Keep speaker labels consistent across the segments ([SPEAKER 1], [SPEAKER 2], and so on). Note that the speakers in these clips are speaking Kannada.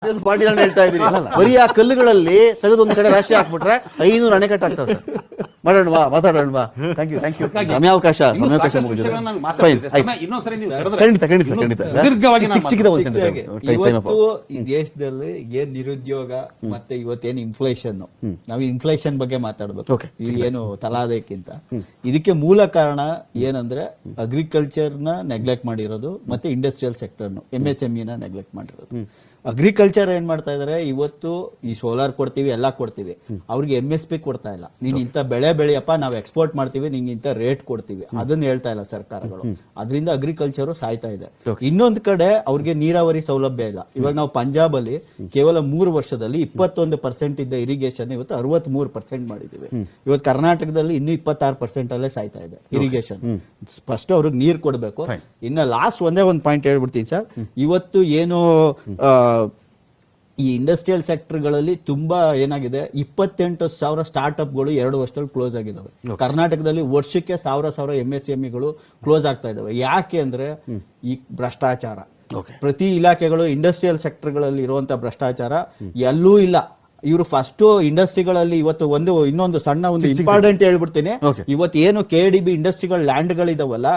[SPEAKER 1] ಪಾಟೀಲ್ ಅಂತ ಹೇಳ್ತಾ ಇದೀನಿ. ಬರೀ ಆ ಕಲ್ಲುಗಳಲ್ಲಿ ತೆಗೆದು ಒಂದ್ ಕಡೆ ರಾಶಿ ಹಾಕ್ಬಿಟ್ರೆ 500 ಅಣೆಕಟ್ಟು ಆಗ್ತಾವೆ ಸರ್. ಮಾಡೋಣವಾ, ಮಾತಾಡೋಣವಾ? ಥ್ಯಾಂಕ್ ಯು ಸಮಯಾವಕಾಶ ಮುಗಿದಿದೆ. ಖಂಡಿತ ಚಿಕ್ಕದ
[SPEAKER 2] ಇವತ್ತು ಈ ದೇಶದಲ್ಲಿ ಏನ್ ನಿರುದ್ಯೋಗ ಮತ್ತೆ ಇವತ್ತೇನು ಇನ್ಫ್ಲೇಷನ್, ನಾವು ಇನ್ಫ್ಲೇಷನ್ ಬಗ್ಗೆ ಮಾತಾಡ್ಬೇಕು ಇಲ್ಲಿ ಏನು ತಲಾದಕ್ಕಿಂತ. ಇದಕ್ಕೆ ಮೂಲ ಕಾರಣ ಏನಂದ್ರೆ ಅಗ್ರಿಕಲ್ಚರ್ ನ ನೆಗ್ಲೆಕ್ಟ್ ಮಾಡಿರೋದು ಮತ್ತೆ ಇಂಡಸ್ಟ್ರಿಯಲ್ ಸೆಕ್ಟರ್ MSME ನ ನೆಗ್ಲೆಕ್ಟ್ ಮಾಡಿರೋದು. ಅಗ್ರಿಕಲ್ಚರ್ ಏನ್ ಮಾಡ್ತಾ ಇದಾರೆ, ಇವತ್ತು ಈ ಸೋಲಾರ್ ಕೊಡ್ತೀವಿ ಎಲ್ಲ ಕೊಡ್ತೀವಿ, ಅವ್ರಿಗೆ MSP ಕೊಡ್ತಾ ಇಲ್ಲ. ನೀನ್ ಇಂಥ ಬೆಳೆ ಬೆಳೆಯಪ್ಪ, ನಾವು ಎಕ್ಸ್ಪೋರ್ಟ್ ಮಾಡ್ತೀವಿ, ನಿಂಗೆ ಇಂಥ ರೇಟ್ ಕೊಡ್ತೀವಿ, ಅದನ್ನ ಹೇಳ್ತಾ ಇಲ್ಲ ಸರ್ಕಾರಗಳು. ಅದರಿಂದ ಅಗ್ರಿಕಲ್ಚರ್ ಸಾಯ್ತಾ ಇದೆ. ಇನ್ನೊಂದ್ ಕಡೆ ಅವ್ರಿಗೆ ನೀರಾವರಿ ಸೌಲಭ್ಯ ಇಲ್ಲ. ಇವಾಗ ನಾವು ಪಂಜಾಬ್ ಅಲ್ಲಿ ಕೇವಲ 3 ವರ್ಷದಲ್ಲಿ 21% ಇದ್ದ ಇರಿಗೇಷನ್ ಇವತ್ತು 63% ಮಾಡಿದೀವಿ. ಇವತ್ತು ಕರ್ನಾಟಕದಲ್ಲಿ ಇನ್ನೂ 26% ಅಲ್ಲೇ ಸಾಯ್ತಾ ಇದೆ ಇರಿಗೇಷನ್. ಫಸ್ಟ್ ಅವ್ರಿಗೆ ನೀರ್ ಕೊಡ್ಬೇಕು. ಇನ್ನ ಲಾಸ್ಟ್ ಒಂದೇ ಒಂದು ಪಾಯಿಂಟ್ ಹೇಳ್ಬಿಡ್ತೀನಿ ಸರ್. ಇವತ್ತು ಏನು ಈ ಇಂಡಸ್ಟ್ರಿಯಲ್ ಸೆಕ್ಟರ್ಗಳಲ್ಲಿ ತುಂಬಾ ಏನಾಗಿದೆ, 28,000 ಸ್ಟಾರ್ಟ್ಅಪ್ಗಳು 2 ವರ್ಷದಲ್ಲಿ ಕ್ಲೋಸ್ ಆಗಿದ್ದಾವೆ. ಕರ್ನಾಟಕದಲ್ಲಿ ವರ್ಷಕ್ಕೆ 1,000 MSMEಗಳು ಕ್ಲೋಸ್ ಆಗ್ತಾ ಇದಾವೆ. ಯಾಕೆ ಅಂದ್ರೆ ಈ ಭ್ರಷ್ಟಾಚಾರ. ಪ್ರತಿ ಇಲಾಖೆಗಳು ಇಂಡಸ್ಟ್ರಿಯಲ್ ಸೆಕ್ಟರ್ಗಳಲ್ಲಿ ಇರುವಂತ ಭ್ರಷ್ಟಾಚಾರ ಎಲ್ಲೂ ಇಲ್ಲ. ಇವರು ಫಸ್ಟ್ ಇಂಡಸ್ಟ್ರಿಗಳಲ್ಲಿ ಇವತ್ತು ಇನ್ನೊಂದು ಸಣ್ಣ ಒಂದು ಇಂಪಾರ್ಟೆಂಟ್ ಹೇಳ್ಬಿಡ್ತೀನಿ. ಇವತ್ತು ಏನು KDB ಇಂಡಸ್ಟ್ರಿಗಳ ಲ್ಯಾಂಡ್ಗಳಿದಾವಲ್ಲ,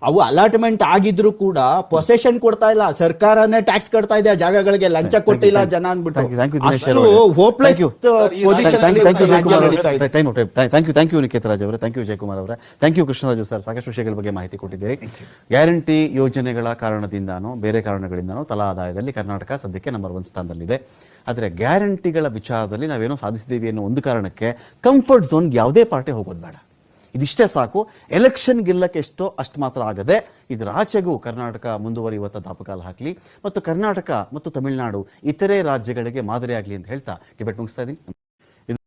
[SPEAKER 2] ಅವು ಅಲಾಟ್ಮೆಂಟ್ ಆಗಿದ್ರು ಕೂಡ ಪೊಸೆಷನ್ ಕೊಡ್ತಾ ಇಲ್ಲ. ಸರ್ಕಾರನೇ ಟ್ಯಾಕ್ಸ್ ಕಟ್ತಾ ಇದೆ ಆ ಜಾಗಗಳಿಗೆ, ಲಂಚ ಕೊಟ್ಟಿಲ್ಲ ಜನ ಅಂದ್ಬಿಟ್ಟು.
[SPEAKER 1] ಥ್ಯಾಂಕ್ ಯು ನಿಖೇತ್ ರಾಜ್ ಅವರೇ, ಥ್ಯಾಂಕ್ ಯು ವಿಜಯಕುಮಾರ್ ಅವರೇ, ಥ್ಯಾಂಕ್ ಯು ಕೃಷ್ಣರಾಜು ಸರ್. ಸಾಕಷ್ಟು ವಿಷಯಗಳ ಬಗ್ಗೆ ಮಾಹಿತಿ ಕೊಟ್ಟಿದ್ದೀರಿ. ಗ್ಯಾರಂಟಿ ಯೋಜನೆಗಳ ಕಾರಣದಿಂದಾನೋ ಬೇರೆ ಕಾರಣಗಳಿಂದಾನೋ ತಲಾ ಆದಾಯದಲ್ಲಿ ಕರ್ನಾಟಕ ಸದ್ಯಕ್ಕೆ ನಂಬರ್ 1 ಸ್ಥಾನದಲ್ಲಿದೆ. ಆದರೆ ಗ್ಯಾರಂಟಿಗಳ ವಿಚಾರದಲ್ಲಿ ನಾವೇನೋ ಸಾಧಿಸಿದ್ದೀವಿ ಅನ್ನೋ ಒಂದು ಕಾರಣಕ್ಕೆ ಕಂಫರ್ಟ್ ಝೋನ್ಗೆ ಯಾವುದೇ ಪಾರ್ಟಿ ಹೋಗೋದು ಬೇಡ. ಇದಿಷ್ಟೇ ಸಾಕು. ಎಲೆಕ್ಷನ್ ಗೆಲ್ಲಕ್ಕೆ ಎಷ್ಟೋ ಅಷ್ಟು ಮಾತ್ರ ಆಗದೆ ಇದರ ಆಚೆಗೂ ಕರ್ನಾಟಕ ಮುಂದುವರಿಯುವಂಥ ದಾಪಕಾಲ ಹಾಕಲಿ ಮತ್ತು ಕರ್ನಾಟಕ ಮತ್ತು ತಮಿಳುನಾಡು ಇತರೆ ರಾಜ್ಯಗಳಿಗೆ ಮಾದರಿಯಾಗಲಿ ಅಂತ ಹೇಳ್ತಾ ಡಿಬೇಟ್ ಮುಗಿಸ್ತಾ ಇದ್ದೀನಿ.